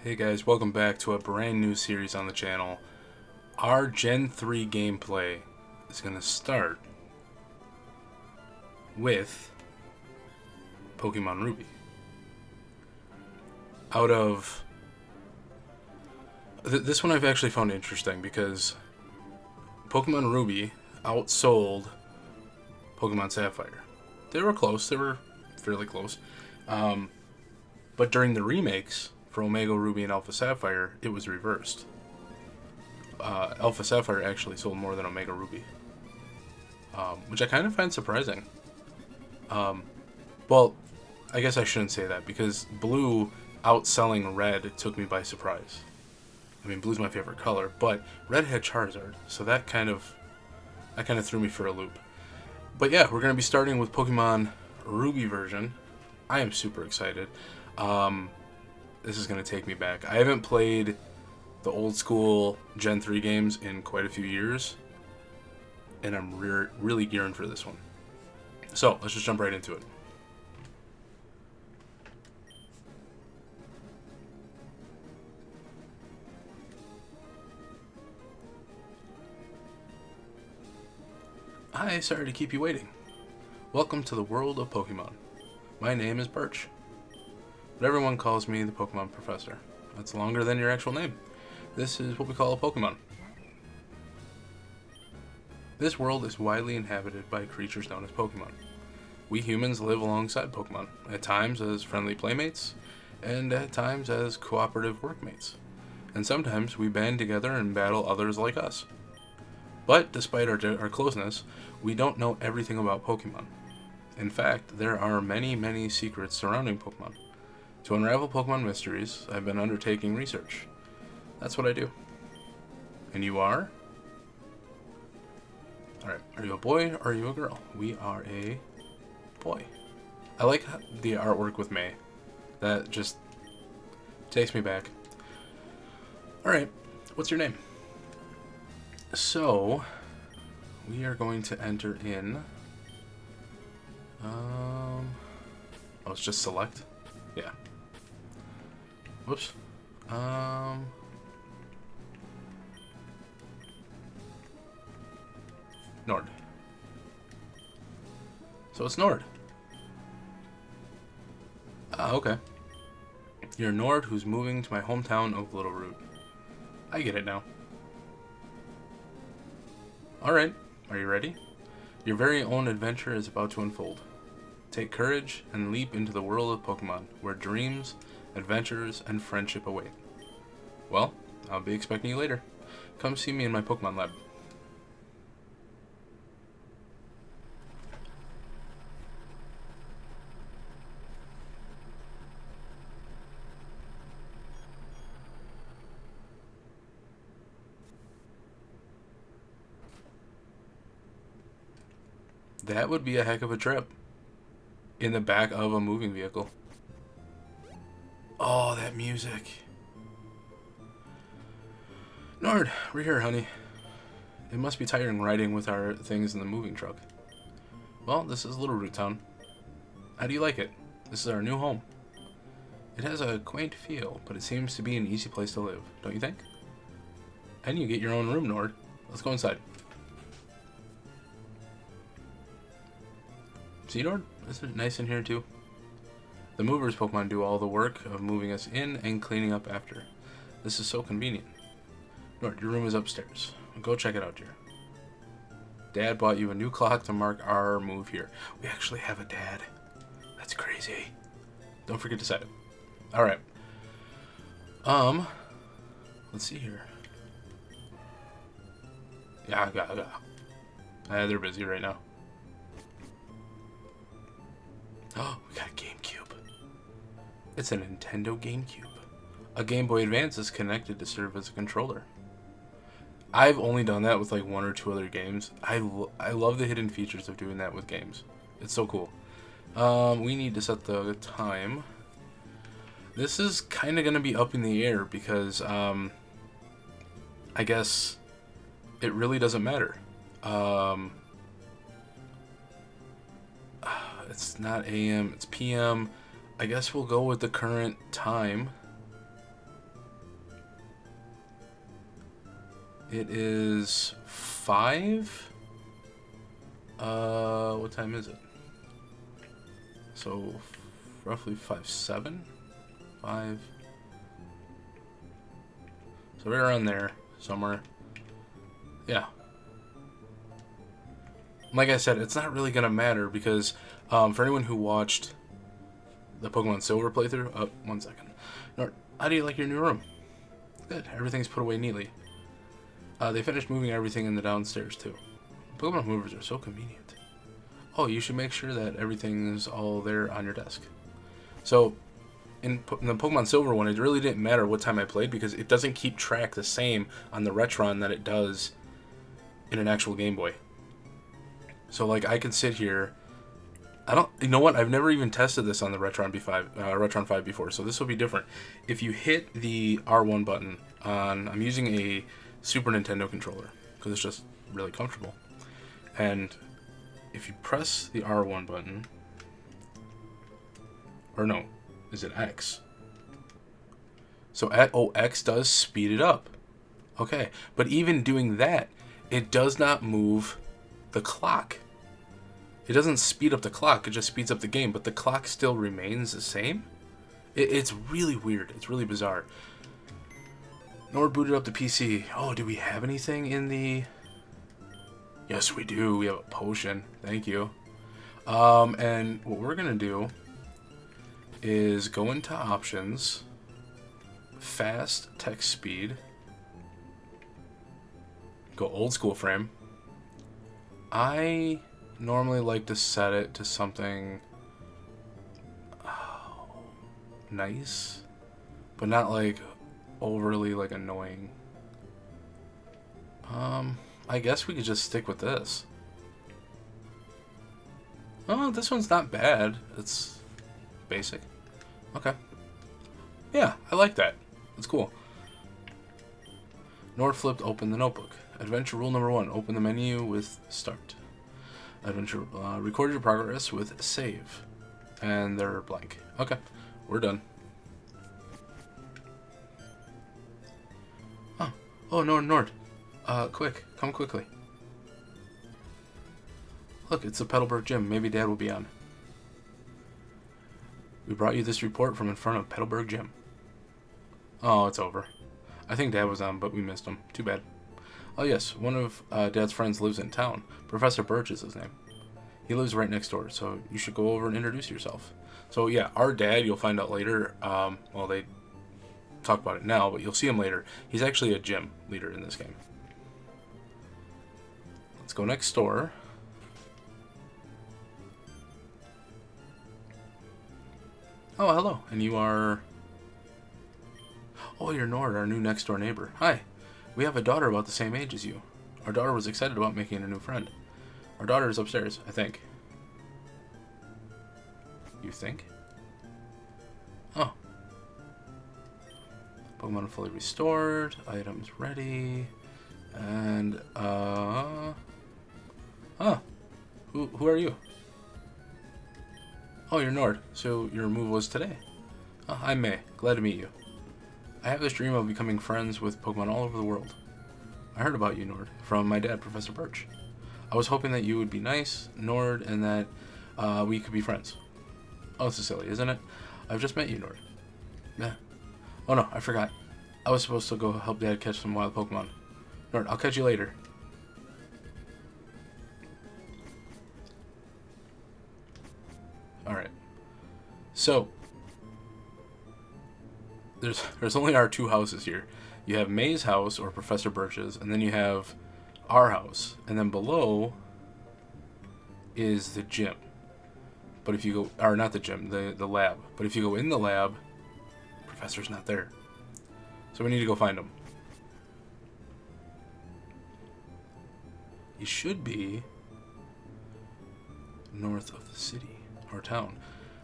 Hey guys, welcome back to a brand new series on the channel. Our Gen 3 gameplay is going to start with Pokemon Ruby. Out of... this one I've actually found interesting because Pokemon Ruby outsold Pokemon Sapphire. They were close, they were fairly close. But during the remakes for Omega Ruby and Alpha Sapphire, it was reversed. Alpha Sapphire actually sold more than Omega Ruby, which I kind of find surprising. Well, I guess I shouldn't say that, because Blue outselling Red took me by surprise. I mean, Blue's my favorite color, but Red had Charizard, so that kind of threw me for a loop. But yeah, we're going to be starting with Pokemon Ruby version. I am super excited. This is going to take me back. I haven't played the old school Gen 3 games in quite a few years, and I'm really gearing for this one. So, let's just jump right into it. Hi, sorry to keep you waiting. Welcome to the world of Pokemon. My name is Birch, but everyone calls me the Pokemon Professor. That's longer than your actual name. This is what we call a Pokemon. This world is widely inhabited by creatures known as Pokemon. We humans live alongside Pokemon, at times as friendly playmates, and at times as cooperative workmates. And sometimes we band together and battle others like us. But despite our closeness, we don't know everything about Pokemon. In fact, there are many secrets surrounding Pokemon. To unravel Pokemon mysteries, I've been undertaking research. That's what I do. And you are? Alright, are you a boy or are you a girl? We are a boy. I like the artwork with May. That just takes me back. Alright, what's your name? So, we are going to enter in... oh, it's just select? Yeah. Whoops. Nord. So it's Nord. Ah, okay. You're Nord who's moving to my hometown of Littleroot. I get it now. Alright, are you ready? Your very own adventure is about to unfold. Take courage and leap into the world of Pokemon, where dreams, adventures, and friendship await. Well, I'll be expecting you later. Come see me in my Pokemon lab. That would be a heck of a trip. In the back of a moving vehicle. Oh, that music. Nord, we're here, honey. It must be tiring riding with our things in the moving truck. Well, this is Littleroot Town. How do you like it? This is our new home. It has a quaint feel, but it seems to be an easy place to live, don't you think? And you get your own room, Nord. Let's go inside. See, Nord? Isn't it nice in here, too? The movers Pokemon do all the work of moving us in and cleaning up after. This is so convenient. Nord, your room is upstairs. Go check it out, dear. Dad bought you a new clock to mark our move here. We actually have a dad. That's crazy. Don't forget to set it. Alright. Let's see here. Yeah. They're busy right now. Oh, we got a GameCube. It's a Nintendo GameCube. A Game Boy Advance is connected to serve as a controller. I've only done that with like one or two other games. I love the hidden features of doing that with games. It's so cool. We need to set the time. This is kind of going to be up in the air because I guess it really doesn't matter. It's not AM, it's PM. I guess we'll go with the current time. It is 5. What time is it? So, roughly 5:07? 5. So right around there, somewhere. Yeah. Like I said, it's not really going to matter because for anyone who watched the Pokemon Silver playthrough... Oh, 1 second. Nort, how do you like your new room? Good. Everything's put away neatly. They finished moving everything in the downstairs, too. Pokemon movers are so convenient. Oh, you should make sure that everything's all there on your desk. So, in the Pokemon Silver one, it really didn't matter what time I played because it doesn't keep track the same on the Retron that it does in an actual Game Boy. So, like, I can sit here... You know what? I've never even tested this on the Retron 5 before, so this will be different. If you hit the R1 button on... I'm using a Super Nintendo controller because it's just really comfortable. And if you press the R1 button... Or no, is it X? So, X does speed it up. Okay, but even doing that, it does not move the clock. It doesn't speed up the clock, it just speeds up the game, but the clock still remains the same? It's really weird. It's really bizarre. Nord booted up the PC. Oh, do we have anything in the... Yes, we do. We have a potion. Thank you. And what we're going to do is go into options, fast text speed, go old school frame. I normally like to set it to something nice, but not like overly like annoying. I guess we could just stick with this. Oh, this one's not bad. It's basic. Okay. Yeah, I like that. It's cool. Nord flipped open the notebook. Adventure rule number 1. Open the menu with start. Adventure, record your progress with save. And they're blank. Okay, we're done. Oh, Nord. Quick, come quickly. Look, it's the Petalburg Gym. Maybe Dad will be on. We brought you this report from in front of Petalburg Gym. Oh, it's over. I think Dad was on, but we missed him. Too bad. Oh yes, one of Dad's friends lives in town. Professor Birch is his name. He lives right next door, so you should go over and introduce yourself. So yeah, our dad, you'll find out later, well, they talk about it now, but you'll see him later. He's actually a gym leader in this game. Let's go next door. Oh, hello. And you are... Oh, you're Nord, our new next door neighbor. Hi. We have a daughter about the same age as you. Our daughter was excited about making a new friend. Our daughter is upstairs, I think. You think? Oh. Pokemon fully restored. Items ready. And, Who are you? Oh, you're Nord. So your move was today. Oh, I'm May. Glad to meet you. I have this dream of becoming friends with Pokemon all over the world. I heard about you, Nord, from my dad, Professor Birch. I was hoping that you would be nice, Nord, and that we could be friends. Oh, this is silly, isn't it? I've just met you, Nord. Yeah. Oh no, I forgot. I was supposed to go help Dad catch some wild Pokemon. Nord, I'll catch you later. Alright. So, there's only our two houses here. You have May's house, or Professor Birch's, and then you have our house. And then below is the gym. But if you go... Or not the gym, the lab. But if you go in the lab, Professor's not there. So we need to go find him. He should be north of the city, or town.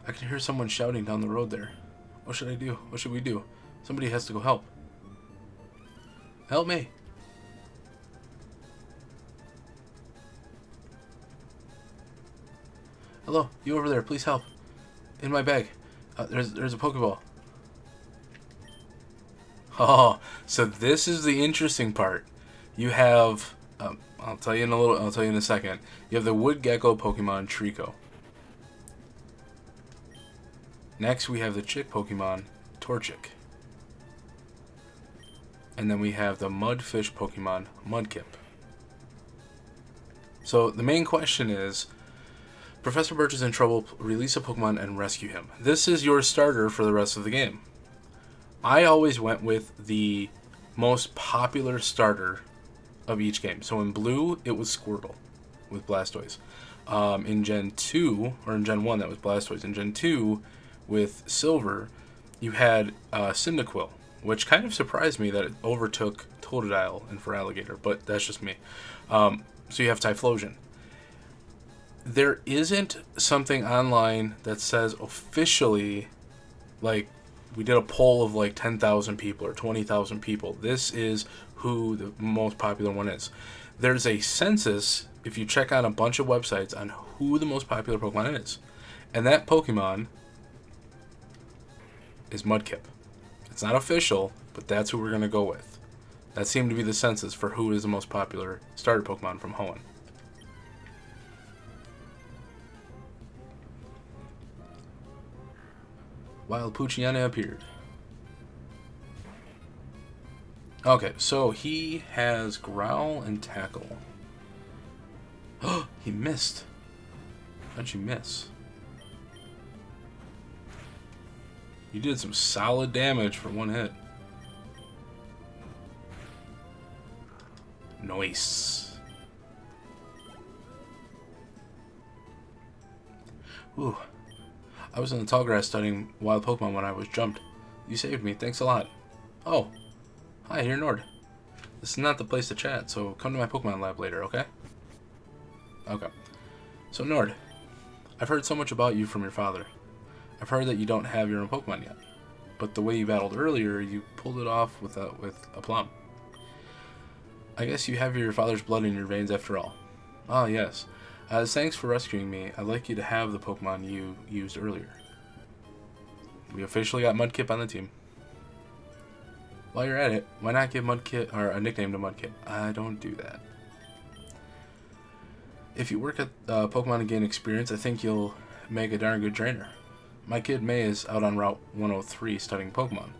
I can hear someone shouting down the road there. What should I do? What should we do? Somebody has to go help. Help me. Hello, you over there, please help. In my bag. There's a Pokeball. Oh, so this is the interesting part. You have, I'll tell you in a little. I'll tell you in a second. You have the wood gecko Pokemon Trico. Next, we have the chick Pokemon Torchic. And then we have the mudfish Pokemon Mudkip. So the main question is, Professor Birch is in trouble, release a Pokemon and rescue him. This is your starter for the rest of the game. I always went with the most popular starter of each game. So in Blue, it was Squirtle with Blastoise. In Gen 2, or in Gen 1, that was Blastoise. In Gen 2, with Silver, you had Cyndaquil, which kind of surprised me that it overtook Totodile and Feraligatr, but that's just me. So you have Typhlosion. There isn't something online that says officially, like, we did a poll of like 10,000 people or 20,000 people. This is who the most popular one is. There's a census, if you check on a bunch of websites, on who the most popular Pokemon is. And that Pokemon is Mudkip. It's not official, but that's who we're going to go with. That seemed to be the census for who is the most popular starter Pokemon from Hoenn. Wild Poochyena appeared. Okay, so he has Growl and Tackle. Oh, he missed. How'd you miss? You did some solid damage for one hit. Nice. Ooh. I was in the tall grass studying wild Pokemon when I was jumped. You saved me. Thanks a lot. Oh. Hi, here, Nord. This is not the place to chat, so come to my Pokemon lab later, okay? Okay. So, Nord, I've heard so much about you from your father. I've heard that you don't have your own Pokemon yet, but the way you battled earlier, you pulled it off with aplomb. I guess you have your father's blood in your veins after all. Ah, yes. As thanks for rescuing me, I'd like you to have the Pokemon you used earlier. We officially got Mudkip on the team. While you're at it, why not give Mudkip or a nickname to Mudkip? I don't do that. If you work at Pokemon and gain experience, I think you'll make a darn good trainer. My kid May is out on Route 103 studying Pokemon.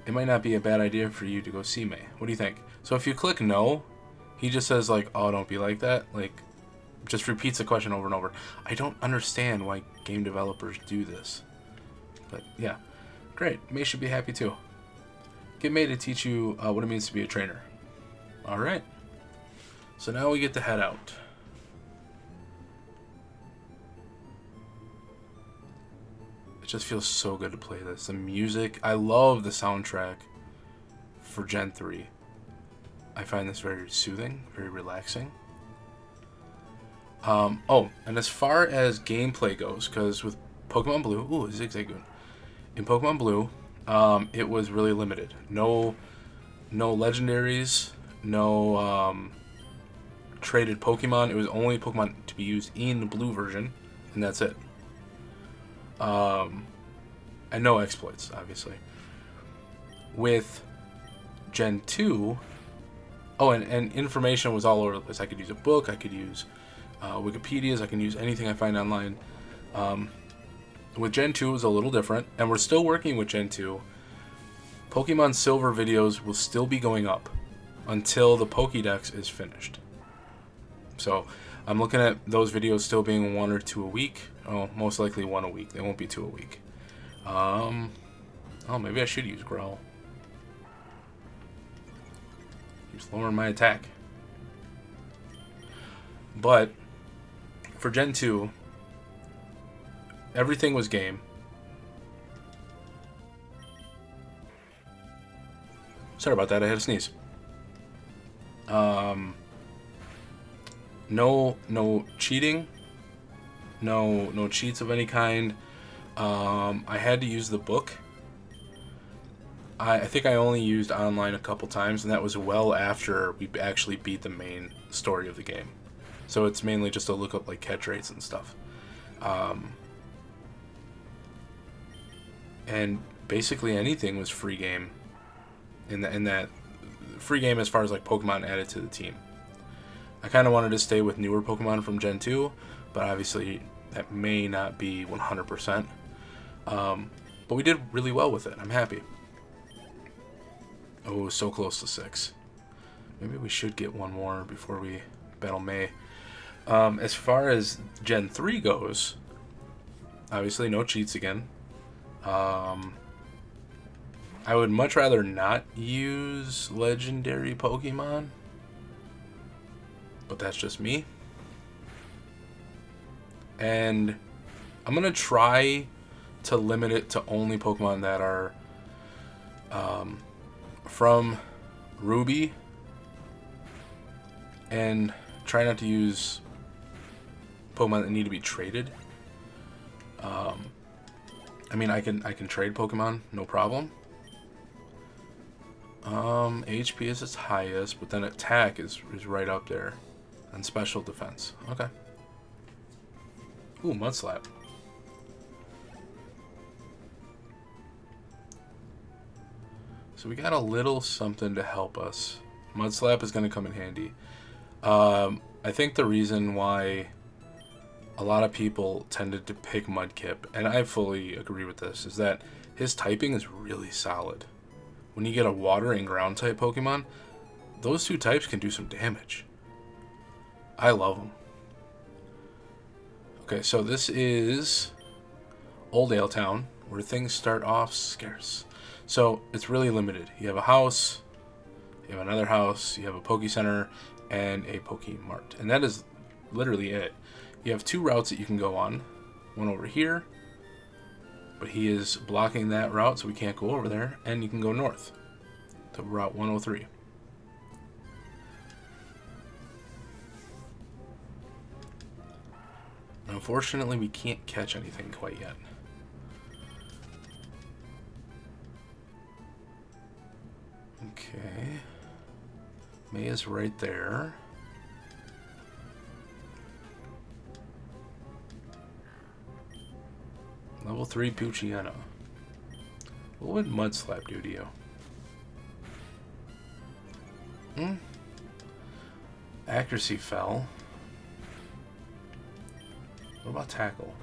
It might not be a bad idea for you to go see May. What do you think? So if you click no, he just says like, oh, don't be like that. Like, just repeats the question over and over. I don't understand why game developers do this. But yeah, great. May should be happy too. Get May to teach you what it means to be a trainer. Alright. So now we get to head out. It just feels so good to play this. The music, I love the soundtrack for Gen 3. I find this very soothing, very relaxing. Oh, and as far as gameplay goes, because with Pokemon Blue, ooh, Zigzagoon. In Pokemon Blue, it was really limited. No legendaries, no traded Pokemon. It was only Pokemon to be used in the Blue version, and that's it. And no exploits, obviously. With Gen 2, oh, and information was all over the place. I could use a book, I could use Wikipedias, I can use anything I find online. With Gen 2 it was a little different, and we're still working with Gen 2. Pokemon Silver videos will still be going up until the Pokédex is finished. So I'm looking at those videos still being 1 or 2 a week. Oh, most likely 1 a week. They won't be 2 a week. Oh, maybe I should use Growl. Keeps lowering my attack. But for Gen 2, everything was game. Sorry about that, I had a sneeze. No cheating. No cheats of any kind. I had to use the book. I think I only used online a couple times, and that was well after we actually beat the main story of the game. So it's mainly just to look up like catch rates and stuff. And basically anything was free game in that free game as far as like Pokemon added to the team. I kind of wanted to stay with newer Pokemon from Gen 2, but obviously that may not be 100%. But we did really well with it. I'm happy. Oh, so close to 6. Maybe we should get one more before we battle May. As far as Gen 3 goes, obviously no cheats again. I would much rather not use legendary Pokemon, but that's just me. And I'm going to try to limit it to only Pokemon that are from Ruby, and try not to use Pokemon that need to be traded. I mean, I can trade Pokemon, no problem. HP is its highest, but then attack is right up there, and special defense. Okay. Ooh, Mud Slap. So we got a little something to help us. Mud Slap is going to come in handy. I think the reason why a lot of people tended to pick Mudkip, and I fully agree with this, is that his typing is really solid. When you get a water and ground type Pokemon, those two types can do some damage. I love them. Okay, so this is Oldale Town, where things start off scarce. So it's really limited. You have a house, you have another house, you have a Poke Center, and a Poke Mart. And that is literally it. You have 2 routes that you can go on. One over here, but he is blocking that route, so we can't go over there. And you can go north to Route 103. Unfortunately, we can't catch anything quite yet. Okay. May is right there. Level 3 Poochyena. What would Mud Slap do to you? Accuracy fell. What about Tackle?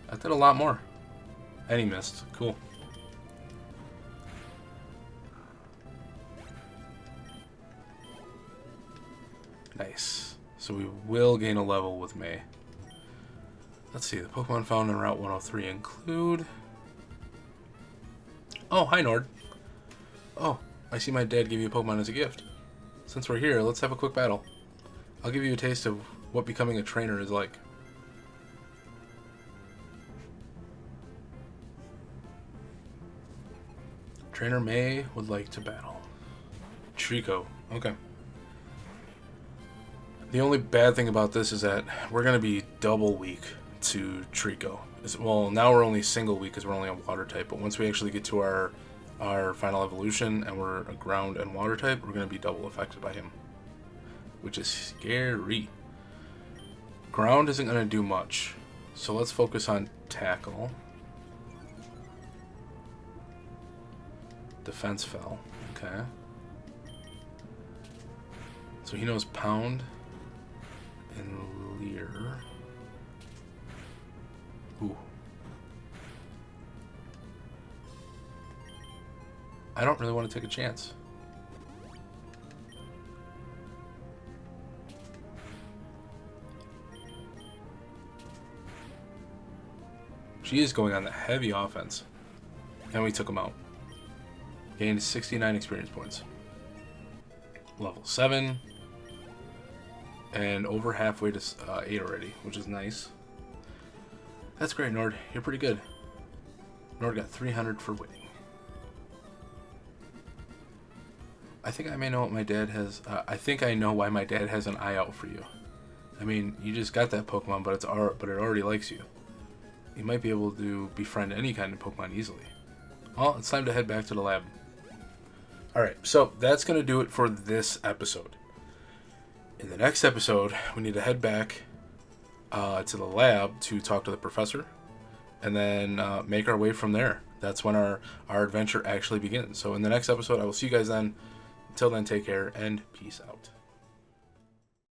That did a lot more. And he missed. Cool. Nice. So we will gain a level with May. Let's see. The Pokemon found in Route 103 include... Oh, hi Nord. Oh, I see my dad gave you a Pokemon as a gift. Since we're here, let's have a quick battle. I'll give you a taste of what becoming a trainer is like. Trainer May would like to battle. Trico. Okay. The only bad thing about this is that we're going to be double weak to Trico. Well, now we're only single weak because we're only a water type, but once we actually get to our final evolution and we're a ground and water type, we're going to be double affected by him, which is scary. Ground isn't going to do much, so let's focus on Tackle. Defense fell. Okay. So he knows Pound and Leer. Ooh. I don't really want to take a chance. She is going on the heavy offense. And we took him out. Gained 69 experience points. Level 7. And over halfway to 8 already, which is nice. That's great, Nord. You're pretty good. Nord got 300 for winning. I think I may know what my dad has. I think I know why my dad has an eye out for you. I mean, you just got that Pokemon, but it already likes you. You might be able to befriend any kind of Pokemon easily. Well, it's time to head back to the lab. Alright, so that's going to do it for this episode. In the next episode, we need to head back to the lab to talk to the professor, and then make our way from there that's when our adventure actually begins. So in the next episode, I will see you guys then. Until then, take care and peace out.